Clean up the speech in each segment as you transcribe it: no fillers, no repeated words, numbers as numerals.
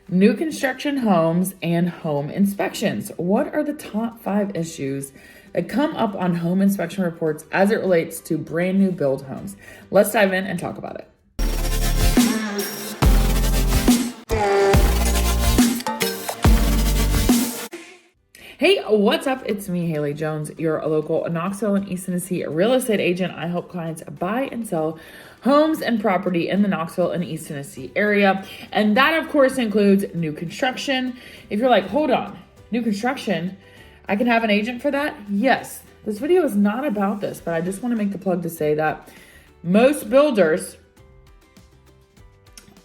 new construction homes and home inspections. What are the top 5 issues that come up on home inspection reports as it relates to brand new build homes? Let's dive in and talk about it. Hey, what's up? It's me, Haley Jones, your local Knoxville and East Tennessee real estate agent. I help clients buy and sell homes and property in the Knoxville and East Tennessee area. And that, of course, includes new construction. If you're like, hold on, new construction, I can have an agent for that? Yes. This video is not about this, but I just want to make the plug to say that most builders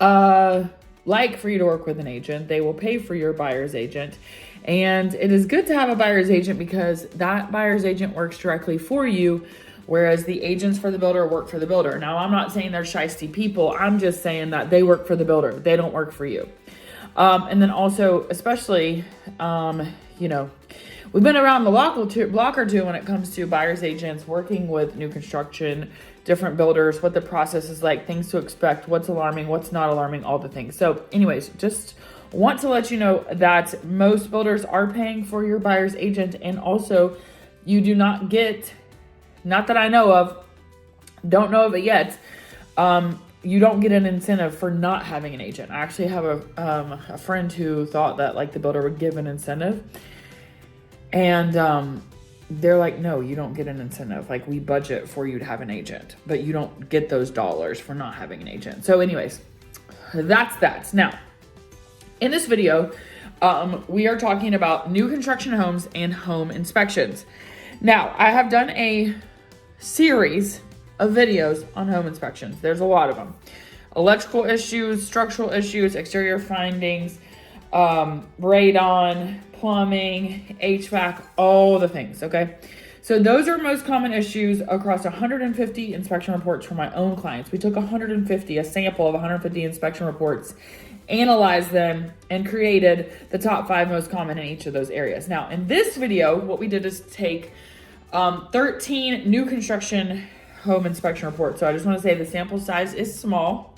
like for you to work with an agent. They will pay for your buyer's agent. And it is good to have a buyer's agent because that buyer's agent works directly for you, whereas the agents for the builder work for the builder. Now, I'm not saying they're shisty people. I'm just saying that they work for the builder. They don't work for you. And then also, especially, we've been around the block or two when it comes to buyer's agents working with new construction, different builders, what the process is like, things to expect, what's alarming, what's not alarming, all the things. So anyways, just want to let you know that most builders are paying for your buyer's agent, and also you do not get, not that I know of, don't know of it yet, you don't get an incentive for not having an agent. I actually have a friend who thought that like the builder would give an incentive, and they're like, no, you don't get an incentive. Like, we budget for you to have an agent, but you don't get those dollars for not having an agent. So anyways, that's that. Now, in this video, we are talking about new construction homes and home inspections. Now, I have done a series of videos on home inspections. There's a lot of them. Electrical issues, structural issues, exterior findings, radon, plumbing, HVAC, all the things, okay? So those are most common issues across 150 inspection reports for my own clients. We took a sample of 150 inspection reports, analyzed them, and created the top 5 most common in each of those areas. Now, in this video, what we did is take 13 new construction home inspection reports. So I just want to say the sample size is small.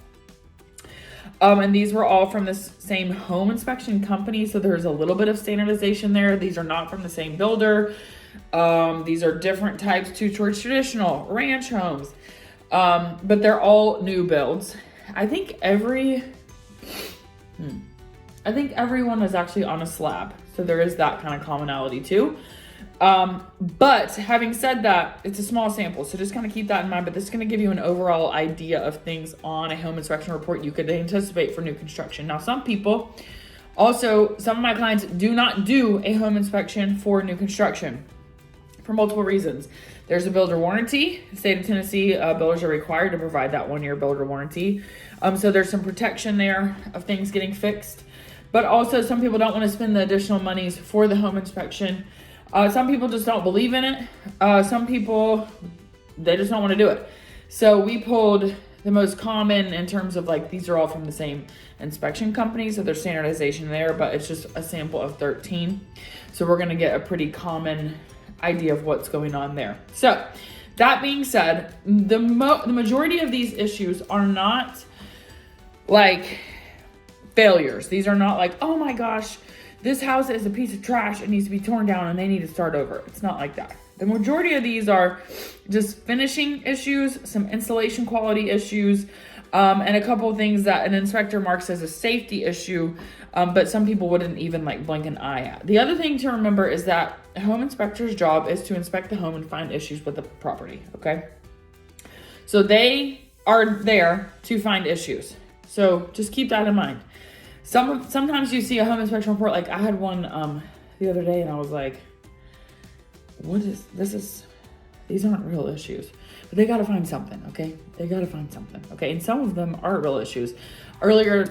And these were all from the same home inspection company. So there's a little bit of standardization there. These are not from the same builder. These are different types to traditional ranch homes. But they're all new builds. I think everyone is actually on a slab. So there is that kind of commonality too. But having said that, it's a small sample, so just kind of keep that in mind. But this is going to give you an overall idea of things on a home inspection report you could anticipate for new construction. Now, some of my clients do not do a home inspection for new construction for multiple reasons. There's a builder warranty. The state of Tennessee, builders are required to provide that 1-year builder warranty. So there's some protection there of things getting fixed. But also, some people don't want to spend the additional monies for the home inspection. Some people just don't believe in it. Some people, they just don't want to do it. So we pulled the most common in terms of like, these are all from the same inspection company. So there's standardization there, but it's just a sample of 13. So we're going to get a pretty common idea of what's going on there. So that being said, the majority of these issues are not like failures. These are not like, oh my gosh, this house is a piece of trash. It needs to be torn down and they need to start over. It's not like that. The majority of these are just finishing issues, some installation quality issues, and a couple of things that an inspector marks as a safety issue, but some people wouldn't even like blink an eye at. The other thing to remember is that a home inspector's job is to inspect the home and find issues with the property, okay? So they are there to find issues. So just keep that in mind. Sometimes you see a home inspection report, like I had one the other day, and I was like, these aren't real issues. But they got to find something, okay? They got to find something, okay? And some of them are real issues. Earlier,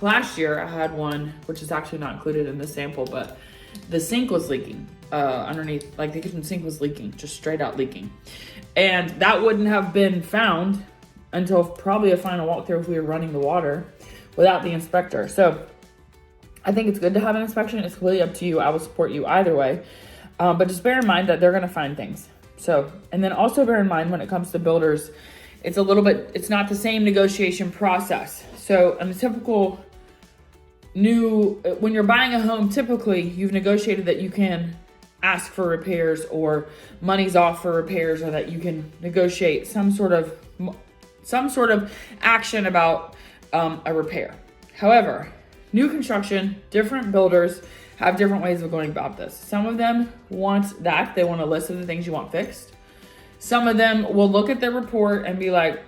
last year, I had one, which is actually not included in this sample, but the sink was leaking underneath, like the kitchen sink was leaking, just straight out leaking. And that wouldn't have been found until probably a final walkthrough if we were running the water without the inspector. So I think it's good to have an inspection. It's completely up to you. I will support you either way. But just bear in mind that they're going to find things. So, and then also bear in mind when it comes to builders, it's not the same negotiation process. So in a typical when you're buying a home, typically you've negotiated that you can ask for repairs or money's off for repairs, or that you can negotiate some sort of action about a repair. However, new construction, different builders have different ways of going about this. Some of them want that. They want a list of the things you want fixed. Some of them will look at their report and be like,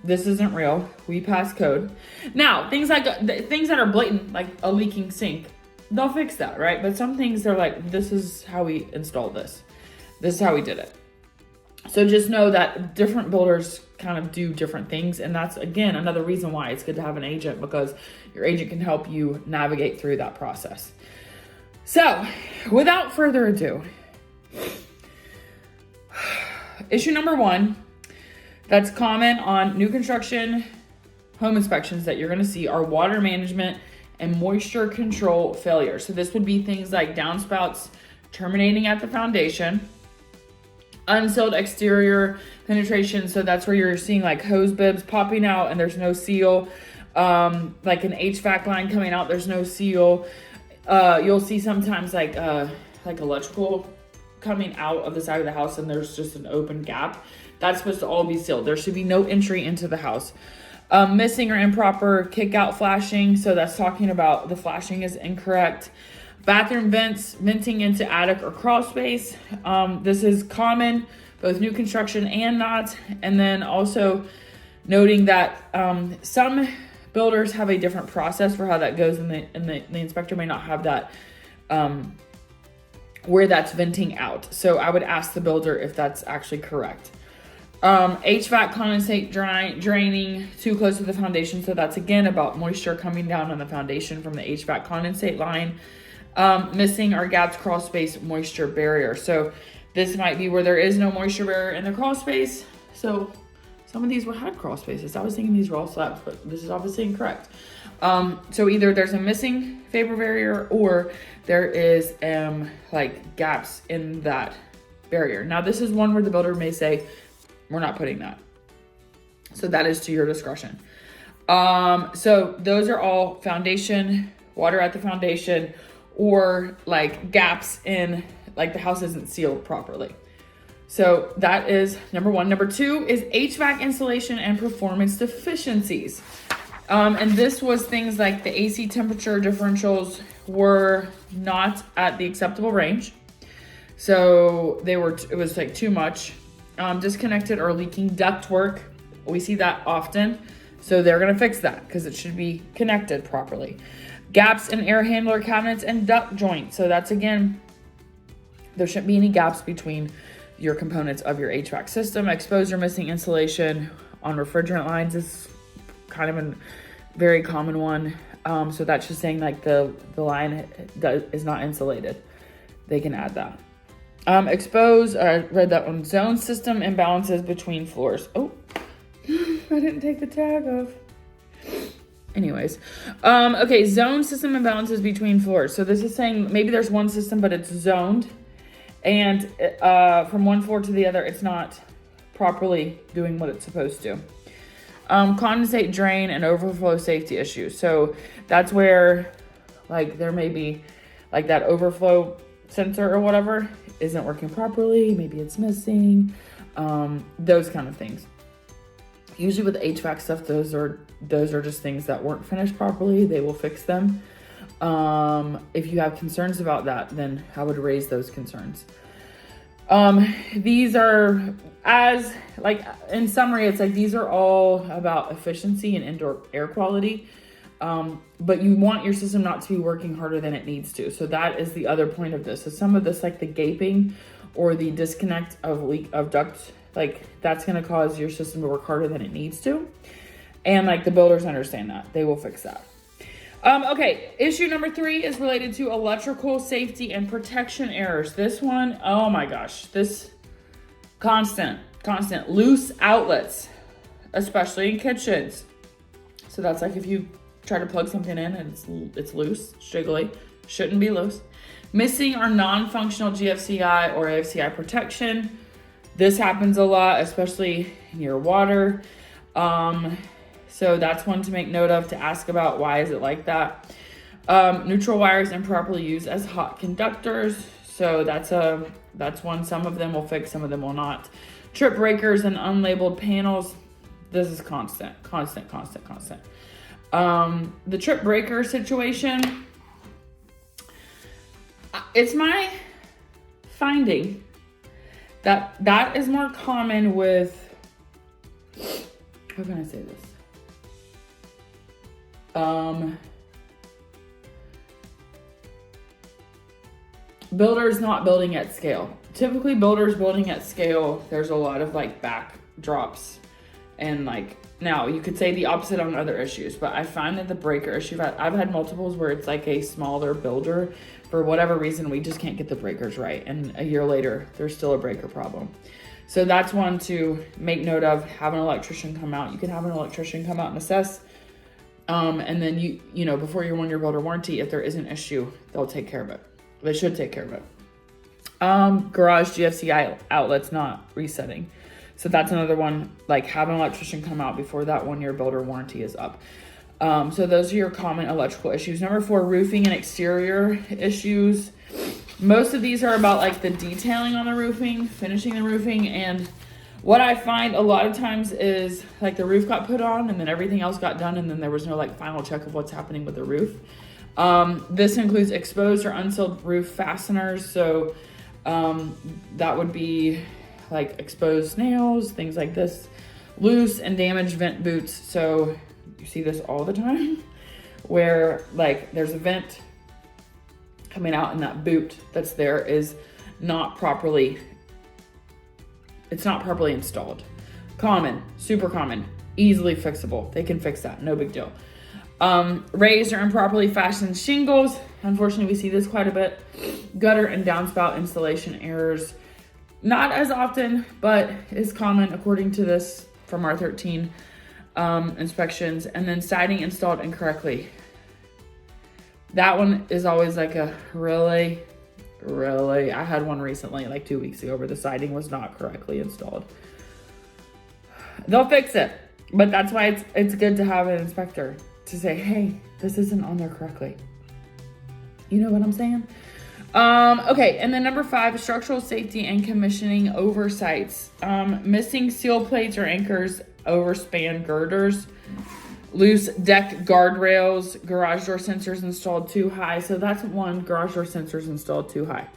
this isn't real. We pass code. Now, things that are blatant, like a leaking sink, they'll fix that, right? But some things they're like, this is how we installed this. This is how we did it. So just know that different builders kind of do different things. And that's, again, another reason why it's good to have an agent, because your agent can help you navigate through that process. So without further ado, issue number 1 that's common on new construction home inspections that you're going to see are water management and moisture control failure. So this would be things like downspouts terminating at the foundation, unsealed exterior penetration. So that's where you're seeing like hose bibs popping out and there's no seal. Like an HVAC line coming out, there's no seal. You'll see sometimes like electrical coming out of the side of the house and there's just an open gap. That's supposed to all be sealed. There should be no entry into the house. Missing or improper kick out flashing. So that's talking about the flashing is incorrect. Bathroom vents, venting into attic or crawl space. This is common, both new construction and not. And then also noting that some builders have a different process for how that goes, and the inspector may not have that where that's venting out. So I would ask the builder if that's actually correct. HVAC condensate draining too close to the foundation. So that's again about moisture coming down on the foundation from the HVAC condensate line. Missing or gapped crawl space moisture barrier. So this might be where there is no moisture barrier in the crawl space. So some of these had crawl spaces. I was thinking these were all slabs, but this is obviously incorrect. So either there's a missing vapor barrier or there is like gaps in that barrier. Now this is one where the builder may say, we're not putting that. So that is to your discretion. So those are all foundation, water at the foundation, or like gaps in, like the house isn't sealed properly. So that is number 1. Number 2 is HVAC installation and performance deficiencies. And this was things like the AC temperature differentials were not at the acceptable range. So it was like too much. Disconnected or leaking ductwork. We see that often. So they're going to fix that because it should be connected properly. Gaps in air handler cabinets and duct joints. So that's, again, there shouldn't be any gaps between your components of your HVAC system. Exposed or missing insulation on refrigerant lines is kind of a very common one. So that's just saying like the line is not insulated. They can add that. Exposed, I read that one. Zone system imbalances between floors. Oh, I didn't take the tag off. Anyways, okay, zone system imbalances between floors. So this is saying maybe there's one system, but it's zoned. And from one floor to the other, it's not properly doing what it's supposed to. Condensate drain and overflow safety issues. So that's where like there may be like that overflow sensor or whatever isn't working properly. Maybe it's missing, those kind of things. Usually with HVAC stuff, those are just things that weren't finished properly. They will fix them. If you have concerns about that, then I would raise those concerns. These are, as like in summary, it's like these are all about efficiency and indoor air quality. But you want your system not to be working harder than it needs to. So that is the other point of this. So some of this, like the gaping or the disconnect of ducts, like that's going to cause your system to work harder than it needs to. And like the builders understand that. They will fix that. Okay, issue number 3 is related to electrical safety and protection errors. This one, oh my gosh, this constant loose outlets, especially in kitchens. So that's like if you try to plug something in and it's loose, jiggly, shouldn't be loose. Missing or non-functional GFCI or AFCI protection. This happens a lot, especially in your water. So that's one to make note of, to ask about why is it like that. Neutral wires improperly used as hot conductors. So that's one. Some of them will fix, some of them will not. Trip breakers and unlabeled panels. This is constant. The trip breaker situation, it's my finding that is more common with, how can I say this? Builders not building at scale. Typically builders building at scale, there's a lot of like backdrops and like, now you could say the opposite on other issues, but I find that the breaker issue, I've had multiples where it's like a smaller builder, for whatever reason, we just can't get the breakers right. And a year later, there's still a breaker problem. So that's one to make note of. Have an electrician come out. You can have an electrician come out and assess. And then you know, before your 1-year builder warranty, if there is an issue, they'll take care of it. They should take care of it. Garage GFCI outlets not resetting. So that's another one, like have an electrician come out before that 1-year builder warranty is up. So those are your common electrical issues. Number 4, roofing and exterior issues. Most of these are about like the detailing on the roofing, finishing the roofing. And what I find a lot of times is like the roof got put on and then everything else got done. And then there was no like final check of what's happening with the roof. This includes exposed or unsealed roof fasteners. So that would be like exposed nails, things like this, loose and damaged vent boots. So you see this all the time where like there's a vent coming out and that boot that's there is not properly, it's not properly installed. Common, super common, easily fixable. They can fix that, no big deal. Raised or improperly fastened shingles. Unfortunately, we see this quite a bit. Gutter and downspout installation errors. Not as often, but is common according to this from our 13 inspections. And then siding installed incorrectly. That one is always like a really, I had one recently, like 2 weeks ago, where the siding was not correctly installed. They'll fix it, but that's why it's good to have an inspector to say, hey, this isn't on there correctly. You know what I'm saying? Okay, and then number 5, structural safety and commissioning oversights. Missing seal plates or anchors, overspan girders, loose deck guardrails, garage door sensors installed too high. So that's one, garage door sensors installed too high.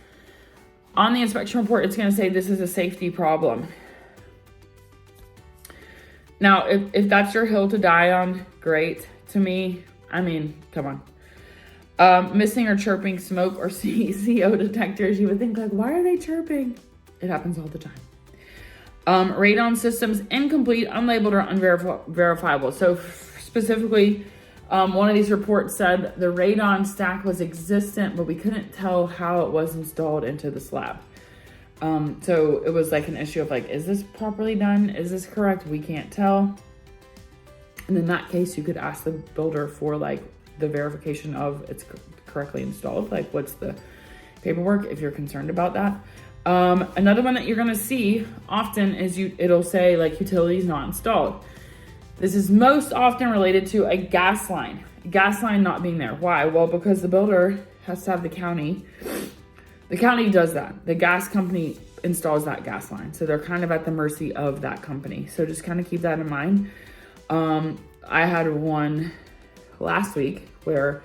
On the inspection report, it's gonna say this is a safety problem. Now, if that's your hill to die on, great. To me, I mean, come on. Missing or chirping smoke or CO detectors. You would think like, why are they chirping? It happens all the time. Radon systems incomplete, unlabeled, or unverifiable. So specifically, one of these reports said the radon stack was existent, but we couldn't tell how it was installed into the slab. So it was like an issue of like, is this properly done? Is this correct? We can't tell. And in that case, you could ask the builder for like the verification of it's correctly installed. Like what's the paperwork if you're concerned about that. Another one that you're gonna see often is it'll say like utilities not installed. This is most often related to a gas line not being there. Why? Well, because the builder has to have the county does that. The gas company installs that gas line. So they're kind of at the mercy of that company. So just kind of keep that in mind. I had one last week where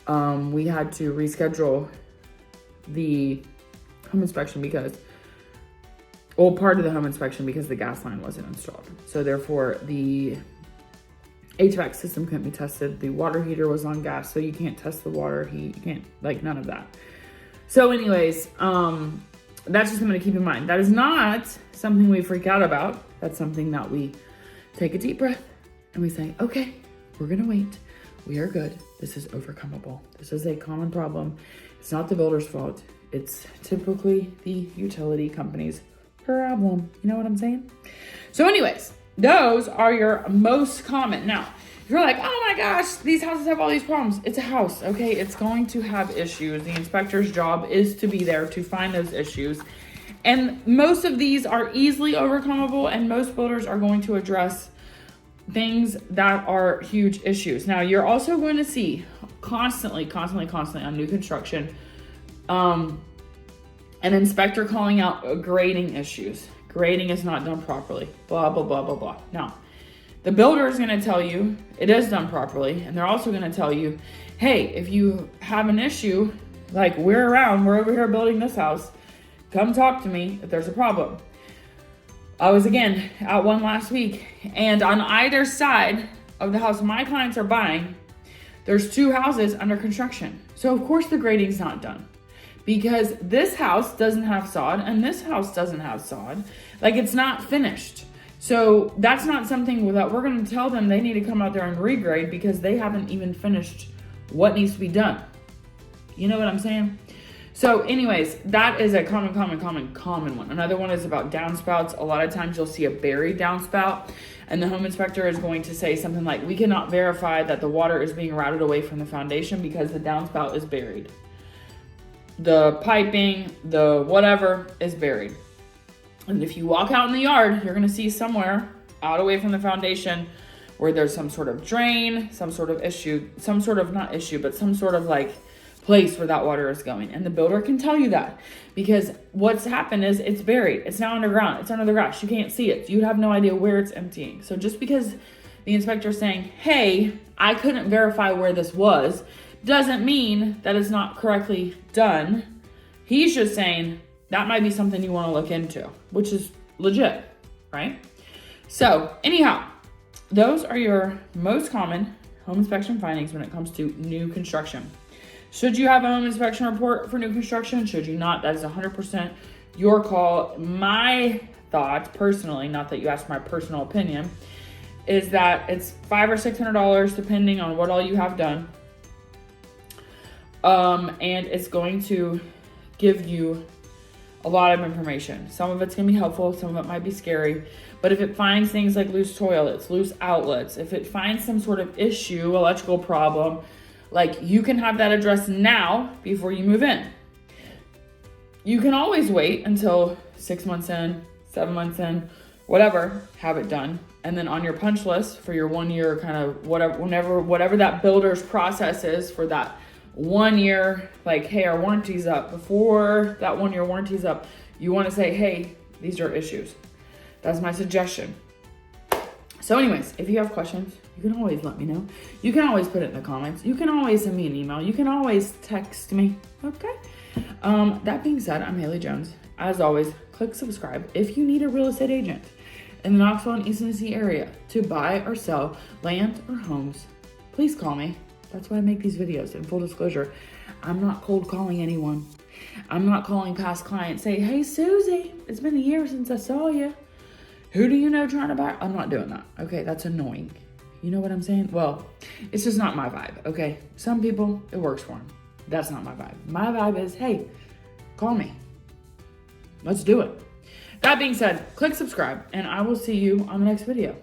we had to reschedule the home inspection part of the home inspection because the gas line wasn't installed. So therefore the HVAC system couldn't be tested. The water heater was on gas, so you can't test the water heat. You can't, like, none of that. So anyways, that's just something to keep in mind. That is not something we freak out about. That's something that we take a deep breath and we say, okay, we're gonna wait. We are good. This is overcomable. This is a common problem. It's not the builder's fault. It's typically the utility company's problem. You know what I'm saying? So anyways, those are your most common. Now, if you're like, oh my gosh, these houses have all these problems. It's a house, okay? It's going to have issues. The inspector's job is to be there to find those issues. And most of these are easily overcomable, and most builders are going to address things that are huge issues. Now, you're also going to see constantly on new construction, an inspector calling out grading issues. Grading is not done properly, blah, blah, blah, blah, blah. Now, the builder is going to tell you it is done properly, and they're also going to tell you, hey, if you have an issue, like we're over here building this house, come talk to me if there's a problem. I was again at one last week, and on either side of the house my clients are buying, there's 2 houses under construction. So of course the grading's not done, because this house doesn't have sod and this house doesn't have sod. Like, it's not finished. So that's not something that we're going to tell them they need to come out there and regrade, because they haven't even finished what needs to be done. You know what I'm saying? So anyways, that is a common one. Another one is about downspouts. A lot of times you'll see a buried downspout, and the home inspector is going to say something like, we cannot verify that the water is being routed away from the foundation because the downspout is buried. The piping, the whatever is buried. And if you walk out in the yard, you're going to see somewhere out away from the foundation where there's some sort of drain, some sort of issue, some sort of, not issue, but some sort of like place where that water is going. And the builder can tell you that, because what's happened is it's buried. It's now underground. It's under the grass. You can't see it. You have no idea where it's emptying. So just because the inspector is saying, hey, I couldn't verify where this was, doesn't mean that it's not correctly done. He's just saying that might be something you want to look into, which is legit, right? So anyhow, those are your most common home inspection findings when it comes to new construction. Should you have a home inspection report for new construction? Should you not? That is 100% your call. My thought, personally, not that you asked my personal opinion, is that it's $500 or $600 depending on what all you have done. And it's going to give you a lot of information. Some of it's going to be helpful, some of it might be scary. But if it finds things like loose toilets, loose outlets, if it finds some sort of issue, electrical problem, like, you can have that addressed now before you move in. You can always wait until 6 months in, 7 months in, whatever, have it done. And then on your punch list for your 1 year kind of whatever that builder's process is for that 1 year, like, hey, our warranty's up. Before that 1 year warranty's up, you want to say, hey, these are issues. That's my suggestion. So anyways, if you have questions, you can always let me know. You can always put it in the comments. You can always send me an email. You can always text me, okay? That being said, I'm Haley Jones. As always, click subscribe if you need a real estate agent in the Knoxville and East Tennessee area to buy or sell land or homes. Please call me. That's why I make these videos. In full disclosure, I'm not cold calling anyone. I'm not calling past clients, say, hey, Susie, it's been a year since I saw you. Who do you know trying to buy? I'm not doing that. Okay, that's annoying. You know what I'm saying? Well, it's just not my vibe, okay? Some people, it works for them. That's not my vibe. My vibe is, hey, call me. Let's do it. That being said, click subscribe, and I will see you on the next video.